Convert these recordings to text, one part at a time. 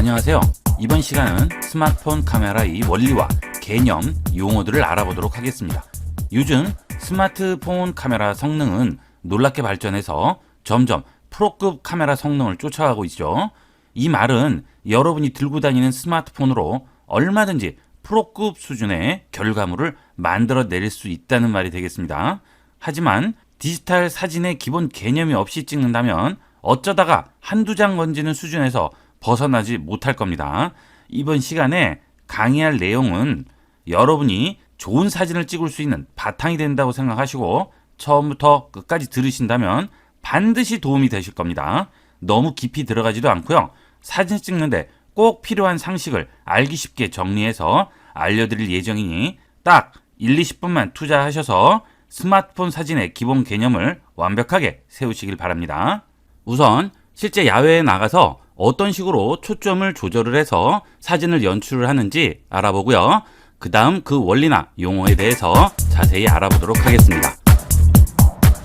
안녕하세요. 이번 시간은 스마트폰 카메라의 원리와 개념, 용어들을 알아보도록 하겠습니다. 요즘 스마트폰 카메라 성능은 놀랍게 발전해서 점점 프로급 카메라 성능을 쫓아가고 있죠. 이 말은 여러분이 들고 다니는 스마트폰으로 얼마든지 프로급 수준의 결과물을 만들어낼 수 있다는 말이 되겠습니다. 하지만 디지털 사진의 기본 개념이 없이 찍는다면 어쩌다가 한두 장 건지는 수준에서 벗어나지 못할 겁니다. 이번 시간에 강의할 내용은 여러분이 좋은 사진을 찍을 수 있는 바탕이 된다고 생각하시고 처음부터 끝까지 들으신다면 반드시 도움이 되실 겁니다. 너무 깊이 들어가지도 않고요. 사진 찍는데 꼭 필요한 상식을 알기 쉽게 정리해서 알려드릴 예정이니 딱 1, 20분만 투자하셔서 스마트폰 사진의 기본 개념을 완벽하게 세우시길 바랍니다. 우선 실제 야외에 나가서 어떤 식으로 초점을 조절을 해서 사진을 연출을 하는지 알아보고요. 그 다음 그 원리나 용어에 대해서 자세히 알아보도록 하겠습니다.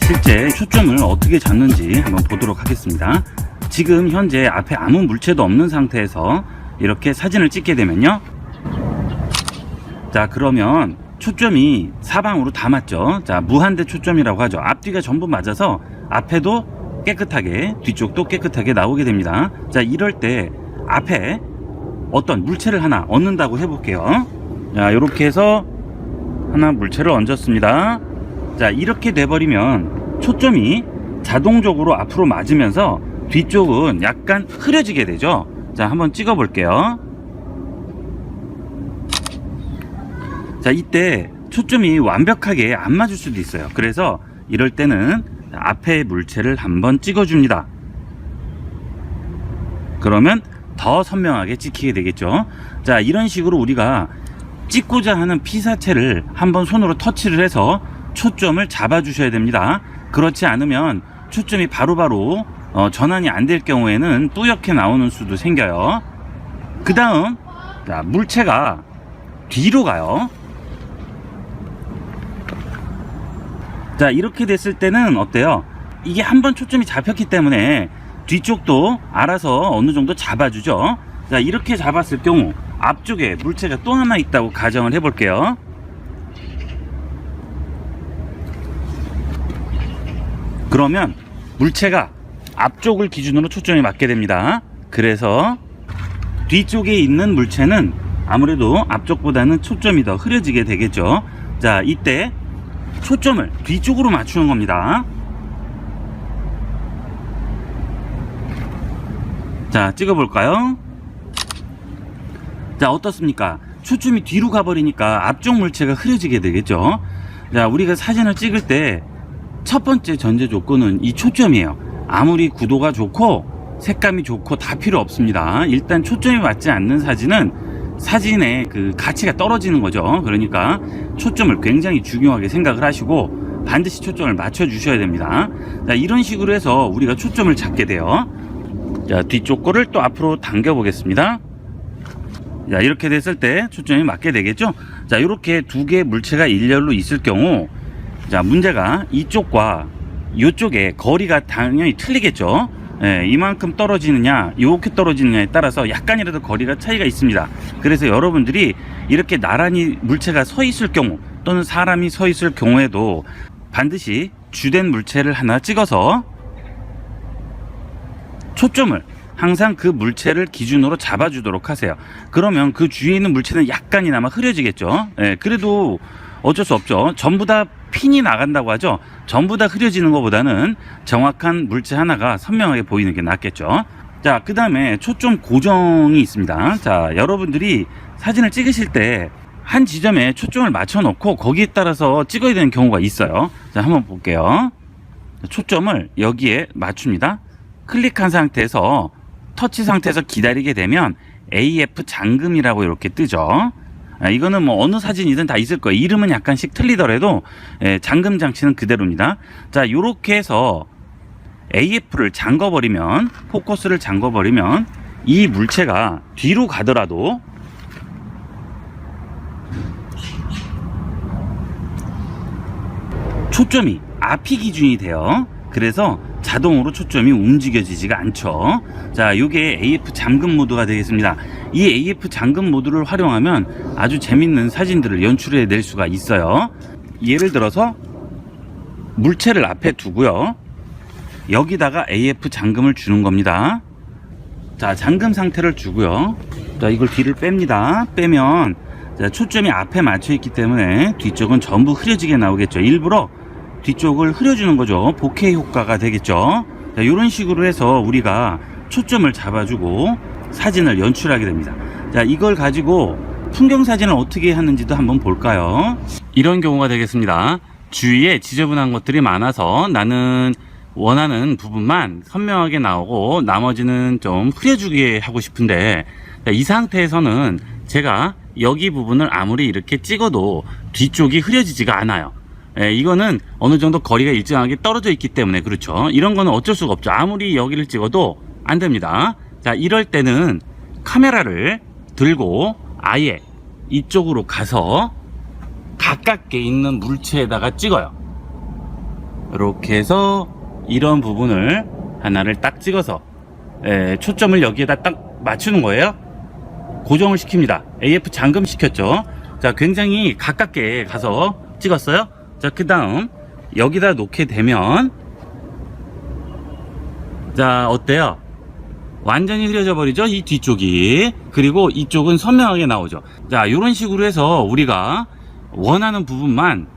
실제 초점을 어떻게 잡는지 한번 보도록 하겠습니다. 지금 현재 앞에 아무 물체도 없는 상태에서 이렇게 사진을 찍게 되면요. 자, 그러면 초점이 사방으로 다 맞죠. 자, 무한대 초점이라고 하죠. 앞뒤가 전부 맞아서 앞에도 깨끗하게, 뒤쪽도 깨끗하게 나오게 됩니다. 자, 이럴 때 앞에 어떤 물체를 하나 얹는다고 해볼게요. 자, 이렇게 해서 하나 물체를 얹었습니다. 자, 이렇게 돼버리면 초점이 자동적으로 앞으로 맞으면서 뒤쪽은 약간 흐려지게 되죠. 자, 한번 찍어 볼게요. 자, 이때 초점이 완벽하게 안 맞을 수도 있어요. 그래서 이럴 때는 앞에 물체를 한번 찍어줍니다. 그러면 더 선명하게 찍히게 되겠죠. 자, 이런 식으로 우리가 찍고자 하는 피사체를 한번 손으로 터치를 해서 초점을 잡아주셔야 됩니다. 그렇지 않으면 초점이 바로바로 전환이 안 될 경우에는 뿌옇게 나오는 수도 생겨요. 그 다음 물체가 뒤로 가요. 자, 이렇게 됐을 때는 어때요? 이게 한번 초점이 잡혔기 때문에 뒤쪽도 알아서 어느 정도 잡아주죠. 자, 이렇게 잡았을 경우 앞쪽에 물체가 또 하나 있다고 가정을 해볼게요. 그러면 물체가 앞쪽을 기준으로 초점이 맞게 됩니다. 그래서 뒤쪽에 있는 물체는 아무래도 앞쪽보다는 초점이 더 흐려지게 되겠죠. 자, 이때 초점을 뒤쪽으로 맞추는 겁니다. 자, 찍어볼까요? 자, 어떻습니까? 초점이 뒤로 가버리니까 앞쪽 물체가 흐려지게 되겠죠. 자, 우리가 사진을 찍을 때 첫 번째 전제 조건은 이 초점이에요. 아무리 구도가 좋고 색감이 좋고 다 필요 없습니다. 일단 초점이 맞지 않는 사진은 사진의 그 가치가 떨어지는 거죠. 그러니까 초점을 굉장히 중요하게 생각을 하시고 반드시 초점을 맞춰 주셔야 됩니다. 자, 이런 식으로 해서 우리가 초점을 잡게 돼요. 자, 뒤쪽 거를 또 앞으로 당겨 보겠습니다. 자, 이렇게 됐을 때 초점이 맞게 되겠죠. 자, 이렇게 두 개의 물체가 일렬로 있을 경우, 자, 문제가 이쪽과 이쪽의 거리가 당연히 틀리겠죠. 예, 이만큼 떨어지느냐 이렇게 떨어지느냐에 따라서 약간이라도 거리가 차이가 있습니다. 그래서 여러분들이 이렇게 나란히 물체가 서 있을 경우 또는 사람이 서 있을 경우에도 반드시 주된 물체를 하나 찍어서 초점을 항상 그 물체를 기준으로 잡아주도록 하세요. 그러면 그 주위에 있는 물체는 약간이나마 흐려지겠죠. 예, 그래도 어쩔 수 없죠. 전부 다 핀이 나간다고 하죠. 전부 다 흐려지는 것보다는 정확한 물체 하나가 선명하게 보이는 게 낫겠죠. 자, 그 다음에 초점 고정이 있습니다. 자, 여러분들이 사진을 찍으실 때 한 지점에 초점을 맞춰 놓고 거기에 따라서 찍어야 되는 경우가 있어요. 자, 한번 볼게요. 초점을 여기에 맞춥니다. 클릭한 상태에서 터치 상태에서 기다리게 되면 AF 잠금이라고 이렇게 뜨죠. 이거는 뭐 어느 사진이든 다 있을 거예요. 이름은 약간씩 틀리더라도 잠금 장치는 그대로입니다. 자, 요렇게 해서 AF를 잠궈버리면, 포커스를 잠궈버리면 이 물체가 뒤로 가더라도 초점이 앞이 기준이 돼요. 그래서 자동으로 초점이 움직여지지가 않죠. 자, 요게 AF 잠금 모드가 되겠습니다. 이 AF 잠금 모드를 활용하면 아주 재밌는 사진들을 연출해 낼 수가 있어요. 예를 들어서 물체를 앞에 두고요, 여기다가 AF 잠금을 주는 겁니다. 자, 잠금 상태를 주고요, 자, 이걸 뒤를 뺍니다. 빼면 자, 초점이 앞에 맞춰 있기 때문에 뒤쪽은 전부 흐려지게 나오겠죠. 일부러 뒤쪽을 흐려주는 거죠. 보케 효과가 되겠죠. 자, 이런 식으로 해서 우리가 초점을 잡아주고 사진을 연출하게 됩니다. 자, 이걸 가지고 풍경 사진을 어떻게 하는지도 한번 볼까요? 이런 경우가 되겠습니다. 주위에 지저분한 것들이 많아서 나는 원하는 부분만 선명하게 나오고 나머지는 좀 흐려주게 하고 싶은데, 이 상태에서는 제가 여기 부분을 아무리 이렇게 찍어도 뒤쪽이 흐려지지가 않아요. 이거는 어느 정도 거리가 일정하게 떨어져 있기 때문에 그렇죠. 이런 거는 어쩔 수가 없죠. 아무리 여기를 찍어도 안 됩니다. 자, 이럴 때는 카메라를 들고 아예 이쪽으로 가서 가깝게 있는 물체에다가 찍어요. 이렇게 해서 이런 부분을 하나를 딱 찍어서 초점을 여기에다 딱 맞추는 거예요. 고정을 시킵니다. AF 잠금 시켰죠. 자, 굉장히 가깝게 가서 찍었어요. 자, 그 다음 여기다 놓게 되면, 자, 어때요? 완전히 흐려져 버리죠, 이 뒤쪽이. 그리고 이쪽은 선명하게 나오죠. 자, 이런 식으로 해서 우리가 원하는 부분만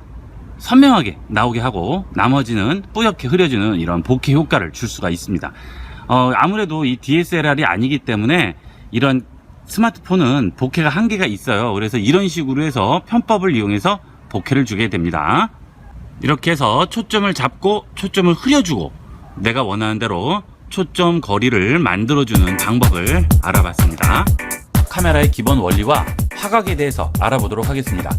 선명하게 나오게 하고 나머지는 뿌옇게 흐려지는 이런 보케 효과를 줄 수가 있습니다. 아무래도 이 DSLR이 아니기 때문에 이런 스마트폰은 보케가 한계가 있어요. 그래서 이런 식으로 해서 편법을 이용해서 보케를 주게 됩니다. 이렇게 해서 초점을 잡고 초점을 흐려주고 내가 원하는 대로 초점 거리를 만들어주는 방법을 알아봤습니다. 카메라의 기본 원리와 화각에 대해서 알아보도록 하겠습니다.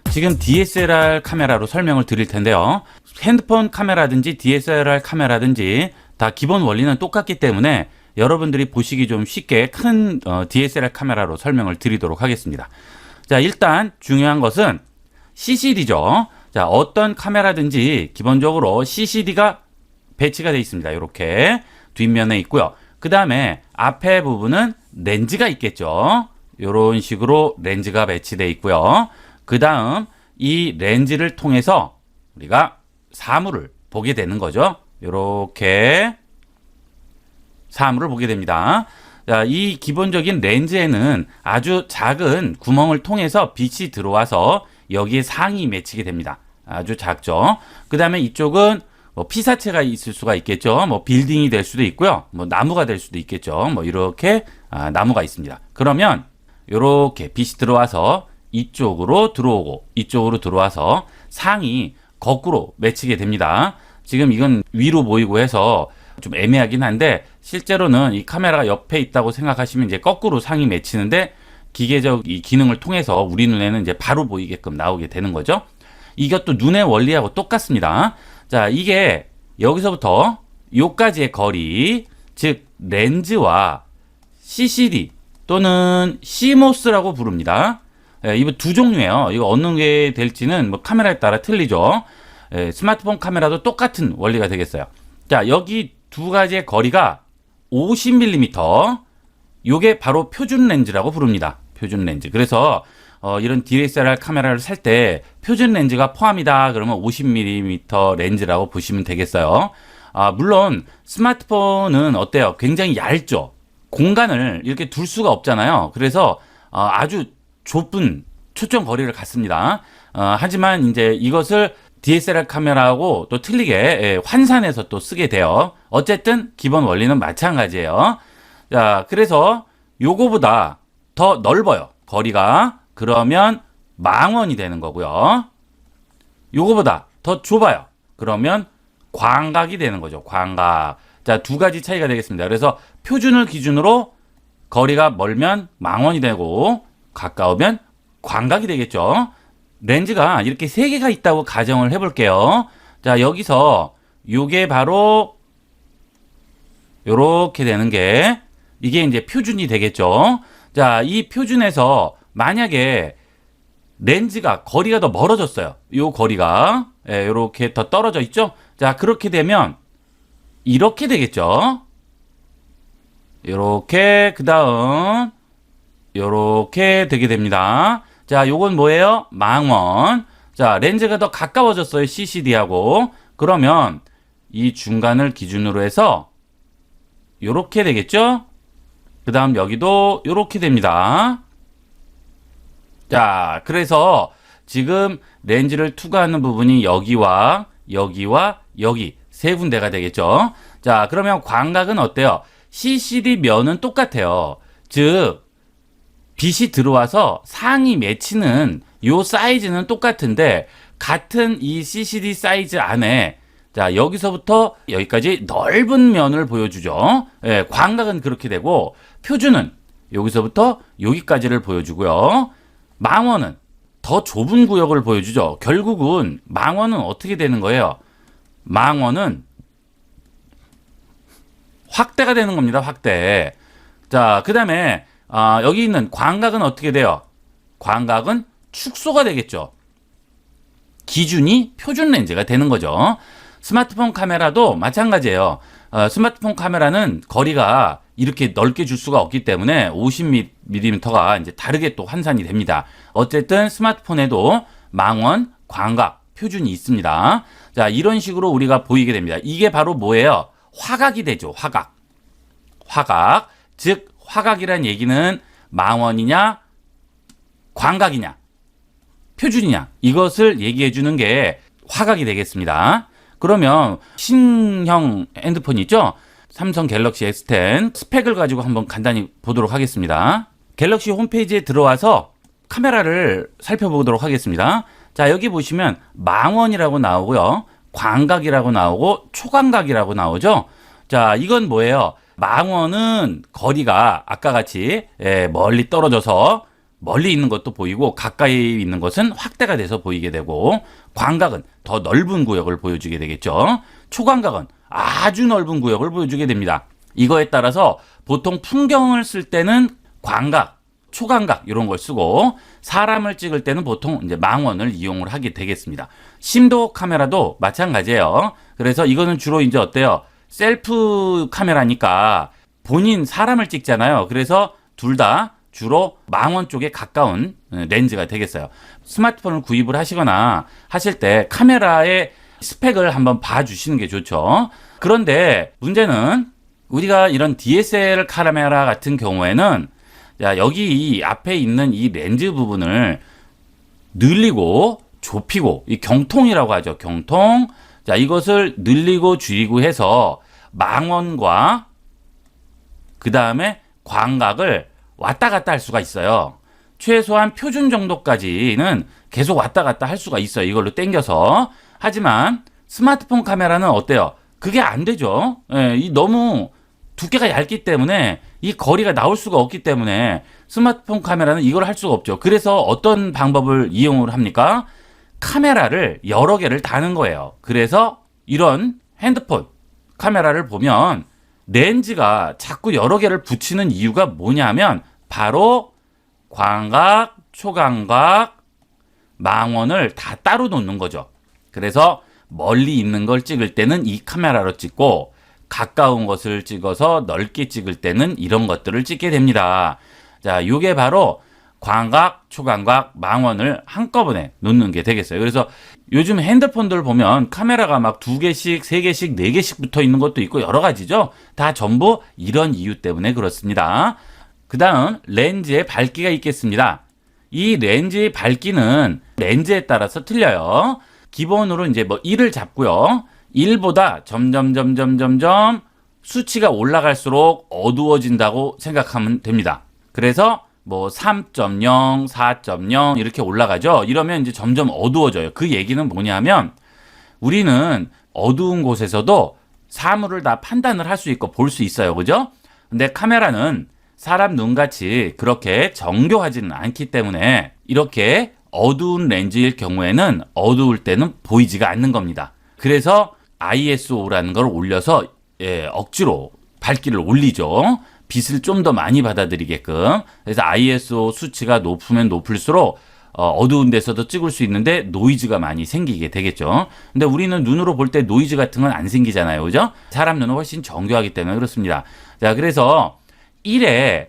지금 DSLR 카메라로 설명을 드릴 텐데요, 핸드폰 카메라든지 DSLR 카메라든지 다 기본 원리는 똑같기 때문에 여러분들이 보시기 좀 쉽게 큰 DSLR 카메라로 설명을 드리도록 하겠습니다. 자, 일단 중요한 것은 CCD죠. 자, 어떤 카메라든지 기본적으로 CCD가 배치가 되어 있습니다. 이렇게 뒷면에 있고요. 그 다음에 앞에 부분은 렌즈가 있겠죠. 이런 식으로 렌즈가 배치되어 있고요. 그 다음 이 렌즈를 통해서 우리가 사물을 보게 되는 거죠. 이렇게 사물을 보게 됩니다. 자, 이 기본적인 렌즈에는 아주 작은 구멍을 통해서 빛이 들어와서 여기에 상이 맺히게 됩니다. 아주 작죠. 그 다음에 이쪽은 뭐 피사체가 있을 수가 있겠죠. 뭐 빌딩이 될 수도 있고요. 뭐 나무가 될 수도 있겠죠. 뭐 이렇게 나무가 있습니다. 그러면 이렇게 빛이 들어와서 이쪽으로 들어오고 이쪽으로 들어와서 상이 거꾸로 맺히게 됩니다. 지금 이건 위로 보이고 해서 좀 애매하긴 한데 실제로는 이 카메라가 옆에 있다고 생각하시면 이제 거꾸로 상이 맺히는데 기계적 이 기능을 통해서 우리 눈에는 이제 바로 보이게끔 나오게 되는 거죠. 이것도 눈의 원리하고 똑같습니다. 자, 이게 여기서부터 요까지의 거리, 즉 렌즈와 CCD 또는 CMOS라고 부릅니다. 이거 두 종류예요. 이거 어느 게 될지는 뭐 카메라에 따라 틀리죠. 스마트폰 카메라도 똑같은 원리가 되겠어요. 자, 여기 두 가지의 거리가 50mm, 요게 바로 표준 렌즈라고 부릅니다. 표준 렌즈. 그래서 이런 DSLR 카메라를 살 때 표준 렌즈가 포함이다 그러면 50mm 렌즈라고 보시면 되겠어요. 물론 스마트폰은 어때요? 굉장히 얇죠. 공간을 이렇게 둘 수가 없잖아요. 그래서 아주 좁은 초점 거리를 갖습니다. 하지만 이제 이것을 DSLR 카메라하고 또 틀리게 환산해서 또 쓰게 돼요. 어쨌든 기본 원리는 마찬가지예요. 자, 그래서 요거보다 더 넓어요, 거리가. 그러면 망원이 되는 거고요. 요거보다 더 좁아요. 그러면 광각이 되는 거죠. 광각. 자, 두 가지 차이가 되겠습니다. 그래서 표준을 기준으로 거리가 멀면 망원이 되고 가까우면 광각이 되겠죠. 렌즈가 이렇게 세 개가 있다고 가정을 해볼게요. 자, 여기서 요게 바로 요렇게 되는 게 이게 이제 표준이 되겠죠. 자, 이 표준에서 만약에 렌즈가 거리가 더 멀어졌어요. 요 거리가 요렇게 더 떨어져 있죠. 자, 그렇게 되면 이렇게 되겠죠. 이렇게 그 다음 이렇게 되게 됩니다. 자, 요건 뭐예요? 망원. 자, 렌즈가 더 가까워졌어요. CCD하고. 그러면 이 중간을 기준으로 해서 요렇게 되겠죠? 그 다음 여기도 요렇게 됩니다. 자, 그래서 지금 렌즈를 투과하는 부분이 여기와 여기와 여기 세 군데가 되겠죠? 자, 그러면 광각은 어때요? CCD 면은 똑같아요. 즉, 빛이 들어와서 상이 맺히는 요 사이즈는 똑같은데 같은 이 CCD 사이즈 안에 자, 여기서부터 여기까지 넓은 면을 보여주죠. 예, 광각은 그렇게 되고 표준은 여기서부터 여기까지를 보여주고요. 망원은 더 좁은 구역을 보여주죠. 결국은 망원은 어떻게 되는 거예요? 망원은 확대가 되는 겁니다. 확대. 자, 그 다음에 여기 있는 광각은 어떻게 돼요? 광각은 축소가 되겠죠. 기준이 표준 렌즈가 되는 거죠. 스마트폰 카메라도 마찬가지예요. 스마트폰 카메라는 거리가 이렇게 넓게 줄 수가 없기 때문에 50mm가 이제 다르게 또 환산이 됩니다. 어쨌든 스마트폰에도 망원, 광각, 표준이 있습니다. 자, 이런 식으로 우리가 보이게 됩니다. 이게 바로 뭐예요? 화각이 되죠. 화각. 화각. 즉, 화각이란 얘기는 망원이냐, 광각이냐, 표준이냐, 이것을 얘기해 주는 게 화각이 되겠습니다. 그러면 신형 핸드폰 있죠? 삼성 갤럭시 S10 스펙을 가지고 한번 간단히 보도록 하겠습니다. 갤럭시 홈페이지에 들어와서 카메라를 살펴보도록 하겠습니다. 자, 여기 보시면 망원이라고 나오고요. 광각이라고 나오고 초광각이라고 나오죠. 자, 이건 뭐예요? 망원은 거리가 아까 같이 멀리 떨어져서 멀리 있는 것도 보이고 가까이 있는 것은 확대가 돼서 보이게 되고 광각은 더 넓은 구역을 보여주게 되겠죠. 초광각은 아주 넓은 구역을 보여주게 됩니다. 이거에 따라서 보통 풍경을 쓸 때는 광각, 초광각 이런 걸 쓰고 사람을 찍을 때는 보통 이제 망원을 이용을 하게 되겠습니다. 심도 카메라도 마찬가지예요. 그래서 이거는 주로 이제 어때요? 셀프 카메라니까 본인 사람을 찍잖아요. 그래서 둘 다 주로 망원 쪽에 가까운 렌즈가 되겠어요. 스마트폰을 구입을 하시거나 하실 때 카메라의 스펙을 한번 봐주시는 게 좋죠. 그런데 문제는 우리가 이런 DSLR 카메라 같은 경우에는 자, 여기 이 앞에 있는 이 렌즈 부분을 늘리고 좁히고 이 경통이라고 하죠. 경통. 자, 이것을 늘리고 줄이고 해서 망원과 그 다음에 광각을 왔다 갔다 할 수가 있어요. 최소한 표준 정도까지는 계속 왔다 갔다 할 수가 있어요. 이걸로 당겨서. 하지만 스마트폰 카메라는 어때요? 그게 안 되죠. 예, 이 너무 두께가 얇기 때문에 이 거리가 나올 수가 없기 때문에 스마트폰 카메라는 이걸 할 수가 없죠. 그래서 어떤 방법을 이용을 합니까? 카메라를 여러 개를 다는 거예요. 그래서 이런 핸드폰 카메라를 보면 렌즈가 자꾸 여러 개를 붙이는 이유가 뭐냐면 바로 광각, 초광각, 망원을 다 따로 놓는 거죠. 그래서 멀리 있는 걸 찍을 때는 이 카메라로 찍고 가까운 것을 찍어서 넓게 찍을 때는 이런 것들을 찍게 됩니다. 자, 이게 바로 광각, 초광각, 망원을 한꺼번에 놓는 게 되겠어요. 그래서 요즘 핸드폰들 보면 카메라가 막 2개씩, 3개씩, 4개씩 붙어 있는 것도 있고 여러 가지죠. 다 전부 이런 이유 때문에 그렇습니다. 그 다음 렌즈의 밝기가 있겠습니다. 이 렌즈의 밝기는 렌즈에 따라서 틀려요. 기본으로 이제 뭐 1을 잡고요. 1보다 점점 수치가 올라갈수록 어두워진다고 생각하면 됩니다. 그래서 뭐 3.0, 4.0 이렇게 올라가죠. 이러면 이제 점점 어두워져요. 그 얘기는 뭐냐면 우리는 어두운 곳에서도 사물을 다 판단을 할 수 있고 볼 수 있어요. 그죠? 근데 카메라는 사람 눈같이 그렇게 정교하지는 않기 때문에 이렇게 어두운 렌즈일 경우에는 어두울 때는 보이지가 않는 겁니다. 그래서 ISO라는 걸 올려서 억지로 밝기를 올리죠. 빛을 좀 더 많이 받아들이게끔. 그래서 ISO 수치가 높으면 높을수록 어두운 데서도 찍을 수 있는데 노이즈가 많이 생기게 되겠죠. 근데 우리는 눈으로 볼 때 노이즈 같은 건 안 생기잖아요. 그죠? 사람 눈은 훨씬 정교하기 때문에 그렇습니다. 자, 그래서 1에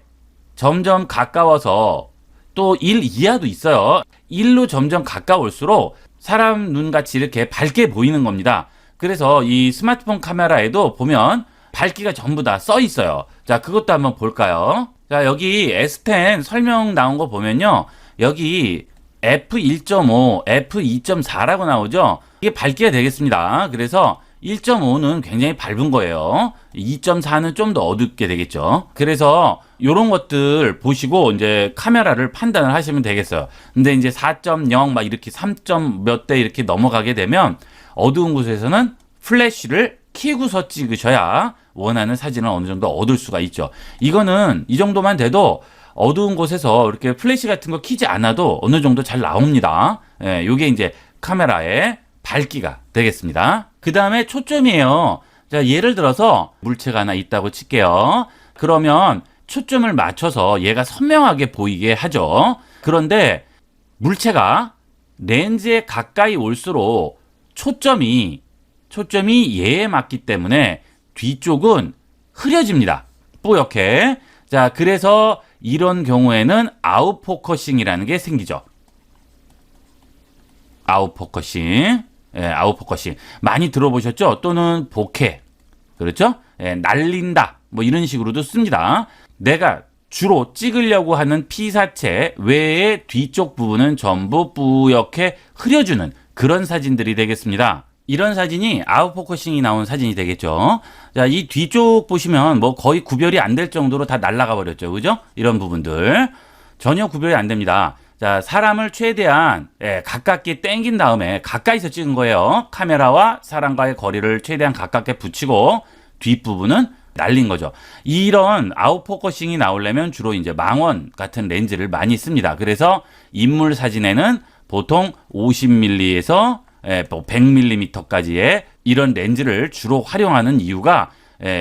점점 가까워서 또 1 이하도 있어요. 1로 점점 가까울수록 사람 눈같이 이렇게 밝게 보이는 겁니다. 그래서 이 스마트폰 카메라에도 보면 밝기가 전부 다 써 있어요. 자, 그것도 한번 볼까요? 자, 여기 S10 설명 나온 거 보면요. 여기 F1.5, F2.4라고 나오죠. 이게 밝기가 되겠습니다. 그래서 1.5는 굉장히 밝은 거예요. 2.4는 좀 더 어둡게 되겠죠. 그래서 이런 것들 보시고 이제 카메라를 판단을 하시면 되겠어요. 근데 이제 4.0 막 이렇게 3점 몇 대 이렇게 넘어가게 되면 어두운 곳에서는 플래시를 켜고서 찍으셔야 원하는 사진을 어느 정도 얻을 수가 있죠. 이거는 이 정도만 돼도 어두운 곳에서 이렇게 플래시 같은 거 켜지 않아도 어느 정도 잘 나옵니다. 예, 요게 이제 카메라의 밝기가 되겠습니다. 그 다음에 초점이에요. 자, 예를 들어서 물체가 하나 있다고 칠게요. 그러면 초점을 맞춰서 얘가 선명하게 보이게 하죠. 그런데 물체가 렌즈에 가까이 올수록 초점이 얘에 맞기 때문에 뒤쪽은 흐려집니다. 뿌옇게. 자, 그래서 이런 경우에는 아웃포커싱이라는 게 생기죠. 아웃포커싱. 예, 아웃포커싱. 많이 들어보셨죠? 또는 보케. 그렇죠? 예, 날린다. 뭐 이런 식으로도 씁니다. 내가 주로 찍으려고 하는 피사체 외의 뒤쪽 부분은 전부 뿌옇게 흐려주는 그런 사진들이 되겠습니다. 이런 사진이 아웃포커싱이 나온 사진이 되겠죠. 자, 이 뒤쪽 보시면 뭐 거의 구별이 안 될 정도로 다 날아가 버렸죠. 그죠? 이런 부분들. 전혀 구별이 안 됩니다. 자, 사람을 최대한 가깝게 당긴 다음에 가까이서 찍은 거예요. 카메라와 사람과의 거리를 최대한 가깝게 붙이고 뒷부분은 날린 거죠. 이런 아웃포커싱이 나오려면 주로 이제 망원 같은 렌즈를 많이 씁니다. 그래서 인물 사진에는 보통 50mm에서 100mm까지의 이런 렌즈를 주로 활용하는 이유가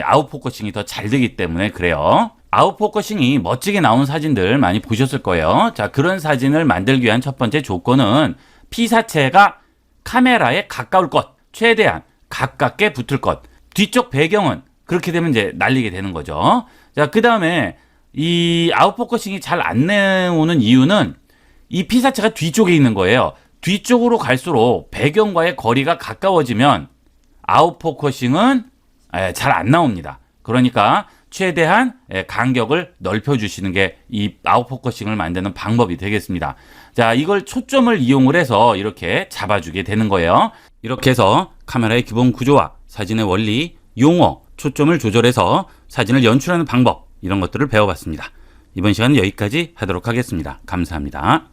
아웃포커싱이 더 잘 되기 때문에 그래요. 아웃포커싱이 멋지게 나온 사진들 많이 보셨을 거예요. 자, 그런 사진을 만들기 위한 첫 번째 조건은 피사체가 카메라에 가까울 것, 최대한 가깝게 붙을 것. 뒤쪽 배경은 그렇게 되면 이제 날리게 되는 거죠. 자, 그 다음에 이 아웃포커싱이 잘 안 나오는 이유는 이 피사체가 뒤쪽에 있는 거예요. 뒤쪽으로 갈수록 배경과의 거리가 가까워지면 아웃포커싱은 잘 안 나옵니다. 그러니까 최대한 간격을 넓혀주시는 게 이 아웃포커싱을 만드는 방법이 되겠습니다. 자, 이걸 초점을 이용을 해서 이렇게 잡아주게 되는 거예요. 이렇게 해서 카메라의 기본 구조와 사진의 원리, 용어, 초점을 조절해서 사진을 연출하는 방법 이런 것들을 배워봤습니다. 이번 시간은 여기까지 하도록 하겠습니다. 감사합니다.